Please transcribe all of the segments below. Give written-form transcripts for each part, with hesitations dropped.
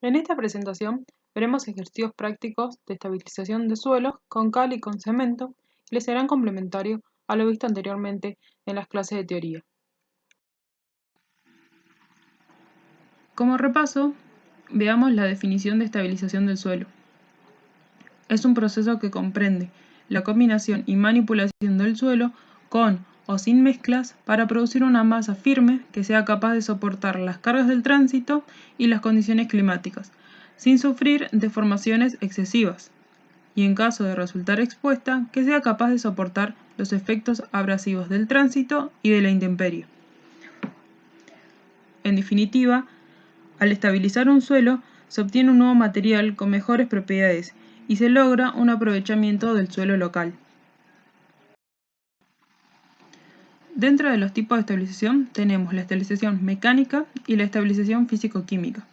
En esta presentación veremos ejercicios prácticos de estabilización de suelos con cal y con cemento y les serán complementarios a lo visto anteriormente en las clases de teoría. Como repaso, veamos la definición de estabilización del suelo. Es un proceso que comprende la combinación y manipulación del suelo con o sin mezclas para producir una masa firme que sea capaz de soportar las cargas del tránsito y las condiciones climáticas, sin sufrir deformaciones excesivas, y en caso de resultar expuesta, que sea capaz de soportar los efectos abrasivos del tránsito y de la intemperie. En definitiva, al estabilizar un suelo, se obtiene un nuevo material con mejores propiedades y se logra un aprovechamiento del suelo local. Dentro de los tipos de estabilización tenemos la estabilización mecánica y la estabilización físico-química.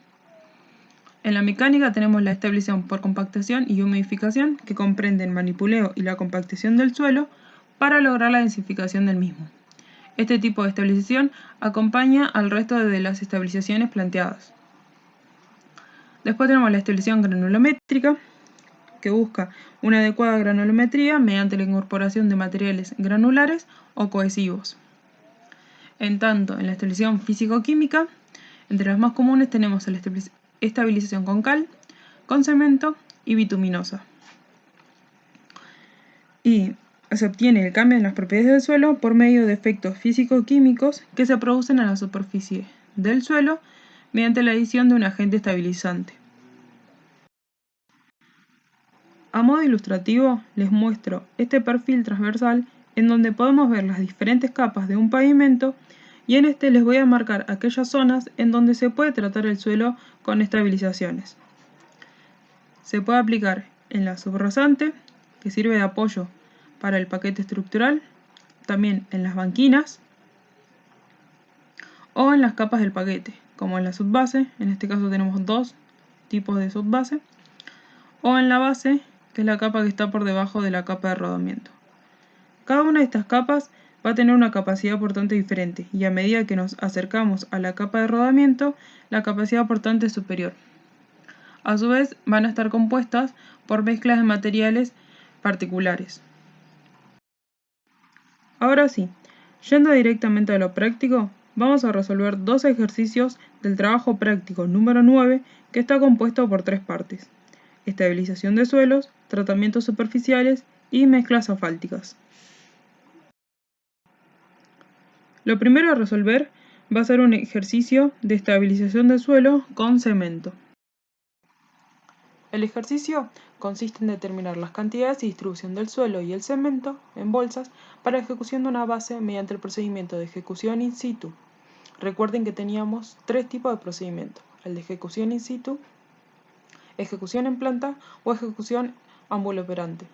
En la mecánica tenemos la estabilización por compactación y humidificación, que comprende el manipuleo y la compactación del suelo para lograr la densificación del mismo. Este tipo de estabilización acompaña al resto de las estabilizaciones planteadas. Después tenemos la estabilización granulométrica, que busca una adecuada granulometría mediante la incorporación de materiales granulares o cohesivos. En tanto, en la estabilización físico-química, entre las más comunes tenemos la estabilización con cal, con cemento y bituminosa. Y se obtiene el cambio en las propiedades del suelo por medio de efectos físico-químicos que se producen en la superficie del suelo mediante la adición de un agente estabilizante. A modo ilustrativo les muestro este perfil transversal en donde podemos ver las diferentes capas de un pavimento y en este les voy a marcar aquellas zonas en donde se puede tratar el suelo con estabilizaciones. Se puede aplicar en la subrasante, que sirve de apoyo para el paquete estructural, también en las banquinas o en las capas del paquete, como en la subbase, en este caso tenemos dos tipos de subbase, o en la base, que es la capa que está por debajo de la capa de rodamiento. Cada una de estas capas va a tener una capacidad portante diferente y a medida que nos acercamos a la capa de rodamiento, la capacidad portante es superior. A su vez, van a estar compuestas por mezclas de materiales particulares. Ahora sí, yendo directamente a lo práctico, vamos a resolver dos ejercicios del trabajo práctico número 9 que está compuesto por tres partes: estabilización de suelos, tratamientos superficiales y mezclas asfálticas. Lo primero a resolver va a ser un ejercicio de estabilización del suelo con cemento. El ejercicio consiste en determinar las cantidades y distribución del suelo y el cemento en bolsas para ejecución de una base mediante el procedimiento de ejecución in situ. Recuerden que teníamos tres tipos de procedimiento: el de ejecución in situ, ejecución en planta o ejecución ambuloperante.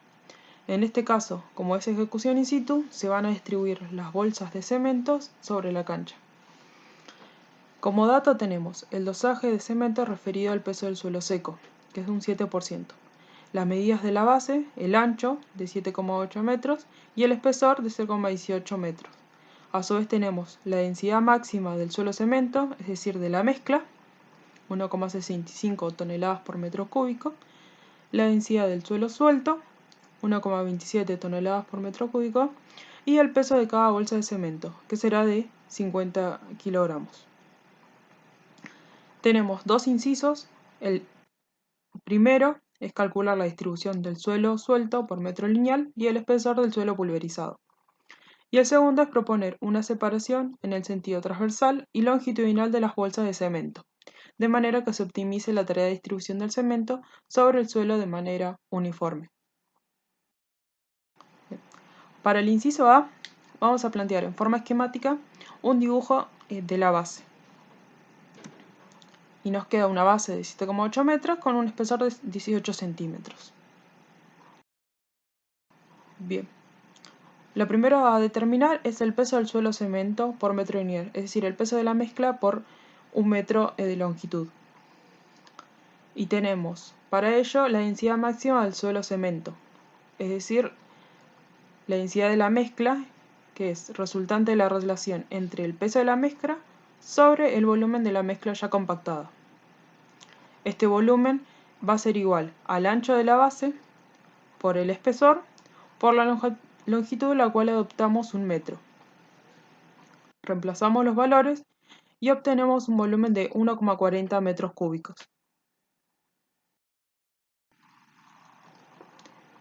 En este caso, como es ejecución in situ, se van a distribuir las bolsas de cementos sobre la cancha. Como dato tenemos el dosaje de cemento referido al peso del suelo seco, que es de un 7%. Las medidas de la base, el ancho de 7,8 metros y el espesor de 0,18 metros. A su vez tenemos la densidad máxima del suelo cemento, es decir, de la mezcla, 1,65 toneladas por metro cúbico. La densidad del suelo suelto, 1,27 toneladas por metro cúbico. Y el peso de cada bolsa de cemento, que será de 50 kilogramos. Tenemos dos incisos. El primero es calcular la distribución del suelo suelto por metro lineal y el espesor del suelo pulverizado. Y el segundo es proponer una separación en el sentido transversal y longitudinal de las bolsas de cemento, de manera que se optimice la tarea de distribución del cemento sobre el suelo de manera uniforme. Para el inciso A, vamos a plantear en forma esquemática un dibujo de la base. Y nos queda una base de 7,8 metros con un espesor de 18 centímetros. Bien. Lo primero a determinar es el peso del suelo cemento por metro lineal, es decir, el peso de la mezcla por un metro de longitud. Y tenemos para ello la densidad máxima del suelo cemento, es decir, la densidad de la mezcla, que es resultante de la relación entre el peso de la mezcla sobre el volumen de la mezcla ya compactada. este volumen va a ser igual al ancho de la base por el espesor por la longitud, la cual adoptamos 1 metro. Reemplazamos los valores y obtenemos un volumen de 1,40 metros cúbicos.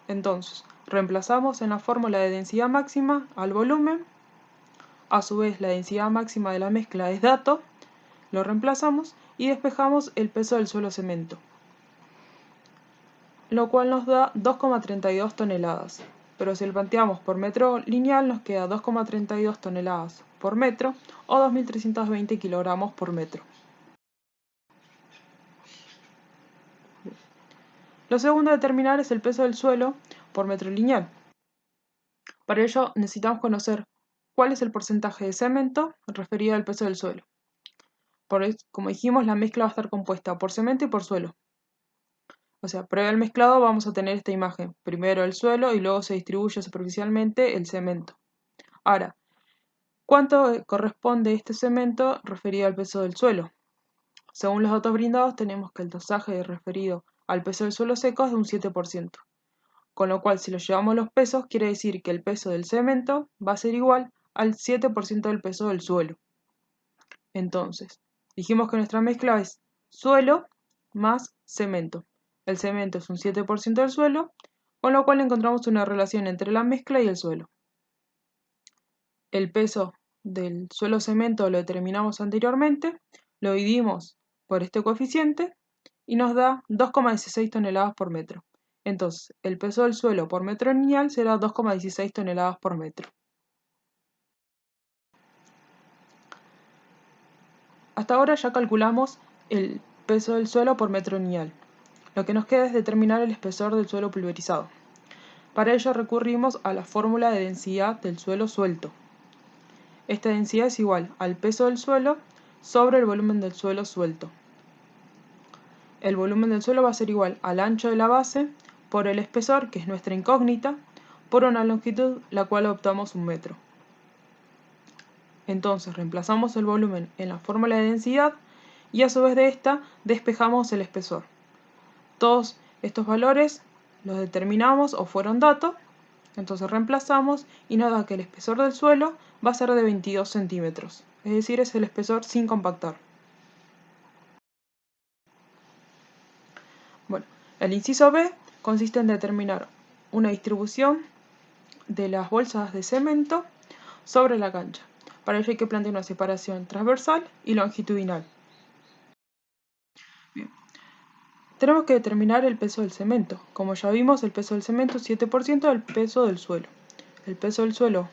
Entonces, reemplazamos en la fórmula de densidad máxima al volumen, a su vez la densidad máxima de la mezcla es dato, lo reemplazamos y despejamos el peso del suelo cemento, lo cual nos da 2,32 toneladas. Pero si lo planteamos por metro lineal nos queda 2,32 toneladas por metro o 2.320 kilogramos por metro. Lo segundo a determinar es el peso del suelo por metro lineal. Para ello necesitamos conocer cuál es el porcentaje de cemento referido al peso del suelo. Como dijimos, la mezcla va a estar compuesta por cemento y por suelo. O sea, previo al mezclado vamos a tener esta imagen. Primero el suelo y luego se distribuye superficialmente el cemento. Ahora, ¿cuánto corresponde este cemento referido al peso del suelo? Según los datos brindados, tenemos que el dosaje referido al peso del suelo seco es de un 7%. Con lo cual, si lo llevamos los pesos, quiere decir que el peso del cemento va a ser igual al 7% del peso del suelo. Entonces, dijimos que nuestra mezcla es suelo más cemento. El cemento es un 7% del suelo, con lo cual encontramos una relación entre la mezcla y el suelo. El peso del suelo cemento lo determinamos anteriormente, lo dividimos por este coeficiente y nos da 2,16 toneladas por metro. Entonces, el peso del suelo por metro lineal será 2,16 toneladas por metro. Hasta ahora ya calculamos el peso del suelo por metro lineal. Lo que nos queda es determinar el espesor del suelo pulverizado. Para ello recurrimos a la fórmula de densidad del suelo suelto. Esta densidad es igual al peso del suelo sobre el volumen del suelo suelto. El volumen del suelo va a ser igual al ancho de la base por el espesor, que es nuestra incógnita, por una longitud, la cual optamos 1 metro. Entonces reemplazamos el volumen en la fórmula de densidad y a su vez de esta despejamos el espesor. Todos estos valores los determinamos o fueron datos, entonces reemplazamos y nos da que el espesor del suelo va a ser de 22 centímetros, es decir, es el espesor sin compactar. Bueno, el inciso B consiste en determinar una distribución de las bolsas de cemento sobre la cancha. Para ello hay que plantear una separación transversal y longitudinal. Bien. Tenemos que determinar el peso del cemento. Como ya vimos, el peso del cemento es 7% del peso del suelo. El peso del suelo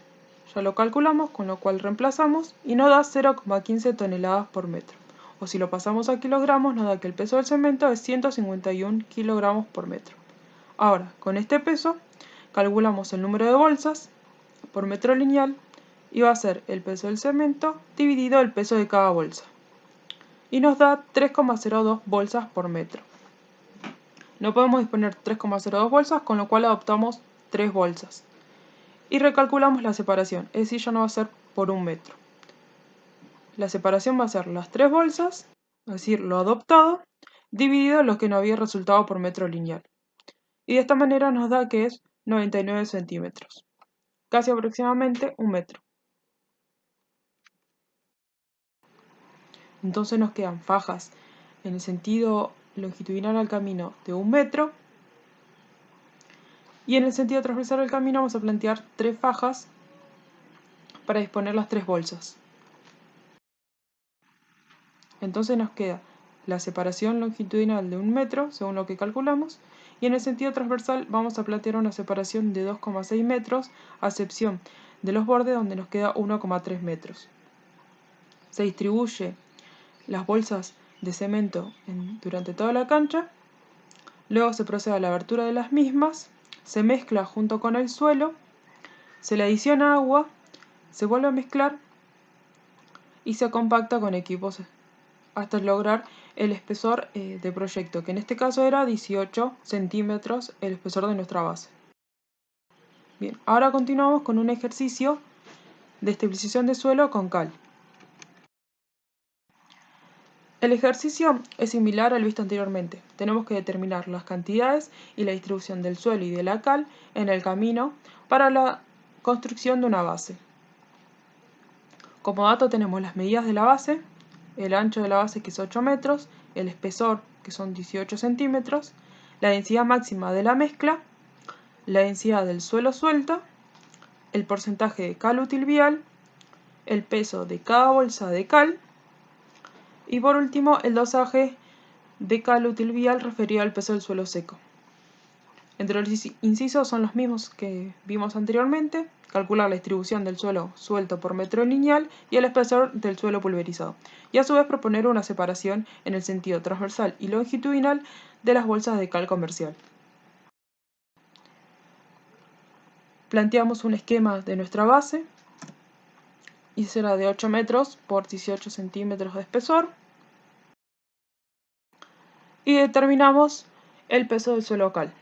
ya lo calculamos, con lo cual reemplazamos y nos da 0,15 toneladas por metro. O si lo pasamos a kilogramos, nos da que el peso del cemento es 151 kilogramos por metro. Ahora, con este peso, calculamos el número de bolsas por metro lineal y va a ser el peso del cemento dividido el peso de cada bolsa. Y nos da 3,02 bolsas por metro. No podemos disponer 3,02 bolsas, con lo cual adoptamos 3 bolsas. Y recalculamos la separación, es decir, ya no va a ser por 1 metro. La separación va a ser las 3 bolsas, es decir, lo adoptado, dividido lo que no había resultado por metro lineal. Y de esta manera nos da que es 99 centímetros, casi aproximadamente 1 metro. Entonces nos quedan fajas en el sentido longitudinal al camino de 1 metro. Y en el sentido transversal del camino vamos a plantear 3 fajas para disponer las 3 bolsas. Entonces nos queda la separación longitudinal de 1 metro, según lo que calculamos, y en el sentido transversal vamos a plantear una separación de 2,6 metros, a excepción de los bordes donde nos queda 1,3 metros. Se distribuye las bolsas de cemento durante toda la cancha, luego se procede a la abertura de las mismas, se mezcla junto con el suelo, se le adiciona agua, se vuelve a mezclar y se compacta con equipos hasta lograr el espesor de proyecto, que en este caso era 18 centímetros el espesor de nuestra base. Bien, ahora continuamos con un ejercicio de estabilización de suelo con cal. El ejercicio es similar al visto anteriormente. Tenemos que determinar las cantidades y la distribución del suelo y de la cal en el camino para la construcción de una base. Como dato tenemos las medidas de la base, el ancho de la base que es 8 metros, el espesor que son 18 centímetros, la densidad máxima de la mezcla, la densidad del suelo suelto, el porcentaje de cal útil vial, el peso de cada bolsa de cal y por último el dosaje de cal útil vial referido al peso del suelo seco. Entre los incisos son los mismos que vimos anteriormente: calcular la distribución del suelo suelto por metro lineal y el espesor del suelo pulverizado, y a su vez proponer una separación en el sentido transversal y longitudinal de las bolsas de cal comercial. Planteamos un esquema de nuestra base y será de 8 metros por 18 centímetros de espesor, y determinamos el peso del suelo cal.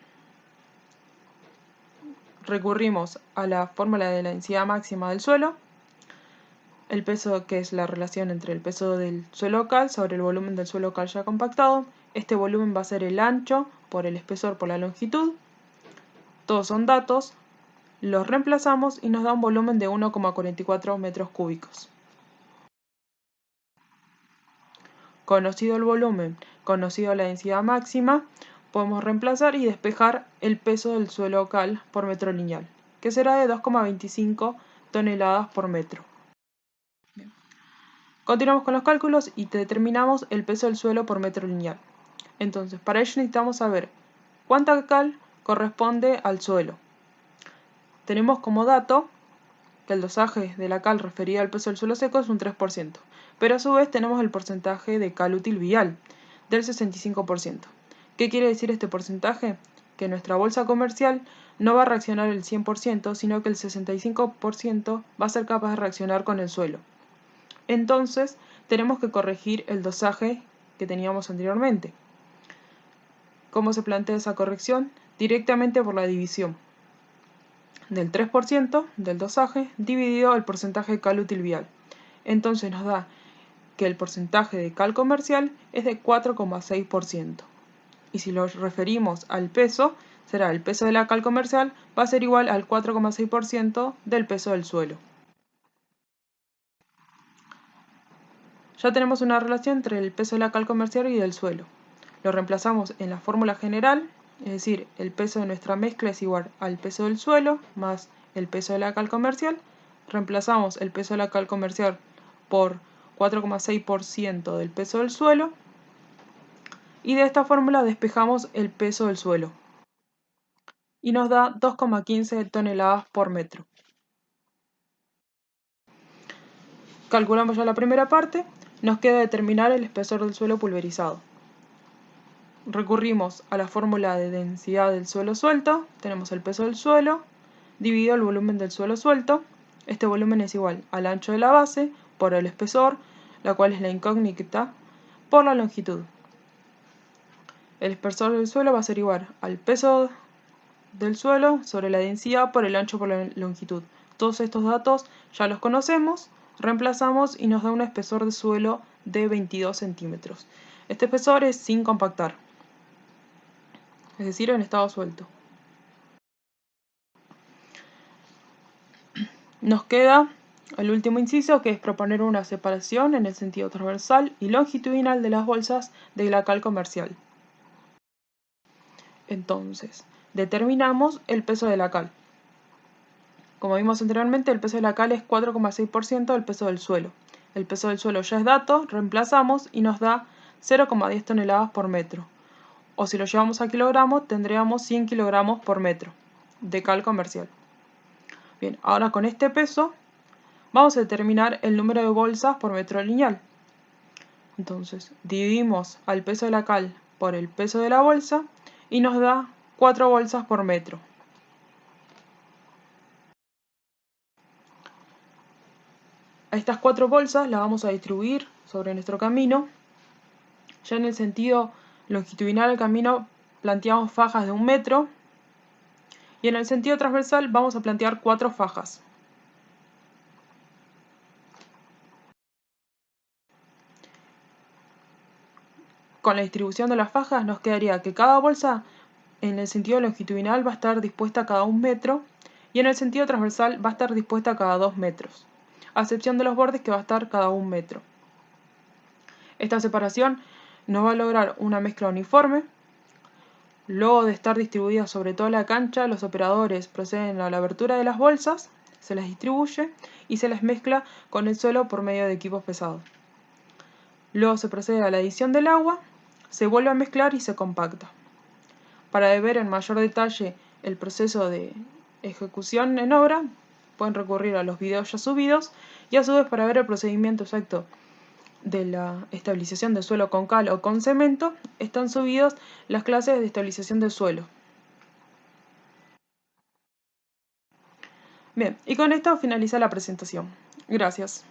Recurrimos a la fórmula de la densidad máxima del suelo, el peso que es la relación entre el peso del suelo cal sobre el volumen del suelo cal ya compactado. Este volumen va a ser el ancho por el espesor por la longitud. Todos son datos, los reemplazamos y nos da un volumen de 1,44 metros cúbicos. Conocido el volumen, conocido la densidad máxima, podemos reemplazar y despejar el peso del suelo cal por metro lineal, que será de 2,25 toneladas por metro. Bien. Continuamos con los cálculos y determinamos el peso del suelo por metro lineal. Entonces, para ello necesitamos saber cuánta cal corresponde al suelo. Tenemos como dato que el dosaje de la cal referida al peso del suelo seco es un 3%, pero a su vez tenemos el porcentaje de cal útil vial del 65%. ¿Qué quiere decir este porcentaje? Que nuestra bolsa comercial no va a reaccionar el 100%, sino que el 65% va a ser capaz de reaccionar con el suelo. Entonces, tenemos que corregir el dosaje que teníamos anteriormente. ¿Cómo se plantea esa corrección? Directamente por la división del 3% del dosaje dividido el porcentaje de cal útil vial. Entonces nos da que el porcentaje de cal comercial es de 4,6%. Y si lo referimos al peso, será el peso de la cal comercial va a ser igual al 4,6% del peso del suelo. Ya tenemos una relación entre el peso de la cal comercial y del suelo. Lo reemplazamos en la fórmula general, es decir, el peso de nuestra mezcla es igual al peso del suelo más el peso de la cal comercial. Reemplazamos el peso de la cal comercial por 4,6% del peso del suelo. Y de esta fórmula despejamos el peso del suelo. Y nos da 2,15 toneladas por metro. Calculamos ya la primera parte. Nos queda determinar el espesor del suelo pulverizado. Recurrimos a la fórmula de densidad del suelo suelto. Tenemos el peso del suelo dividido el volumen del suelo suelto. Este volumen es igual al ancho de la base por el espesor, la cual es la incógnita, por la longitud. El espesor del suelo va a ser igual al peso del suelo sobre la densidad por el ancho por la longitud. Todos estos datos ya los conocemos, reemplazamos y nos da un espesor de suelo de 22 centímetros. Este espesor es sin compactar, es decir, en estado suelto. Nos queda el último inciso, que es proponer una separación en el sentido transversal y longitudinal de las bolsas de la cal comercial. Entonces, determinamos el peso de la cal. Como vimos anteriormente, el peso de la cal es 4,6% del peso del suelo. El peso del suelo ya es dato, reemplazamos y nos da 0,10 toneladas por metro. O si lo llevamos a kilogramos, tendríamos 100 kilogramos por metro de cal comercial. Bien, ahora con este peso vamos a determinar el número de bolsas por metro lineal. Entonces, dividimos al peso de la cal por el peso de la bolsa y nos da 4 bolsas por metro. A estas 4 bolsas las vamos a distribuir sobre nuestro camino. Ya en el sentido longitudinal del camino planteamos fajas de 1 metro y en el sentido transversal vamos a plantear 4 fajas. con la distribución de las fajas nos quedaría que cada bolsa en el sentido longitudinal va a estar dispuesta cada 1 metro y en el sentido transversal va a estar dispuesta cada 2 metros, a excepción de los bordes que va a estar cada 1 metro. Esta separación nos va a lograr una mezcla uniforme. Luego de estar distribuidas sobre toda la cancha, los operadores proceden a la abertura de las bolsas, se las distribuye y se las mezcla con el suelo por medio de equipos pesados. Luego se procede a la adición del agua, se vuelve a mezclar y se compacta. Para ver en mayor detalle el proceso de ejecución en obra, pueden recurrir a los videos ya subidos y a su vez para ver el procedimiento exacto de la estabilización del suelo con cal o con cemento, están subidos las clases de estabilización del suelo. Bien, y con esto finaliza la presentación. Gracias.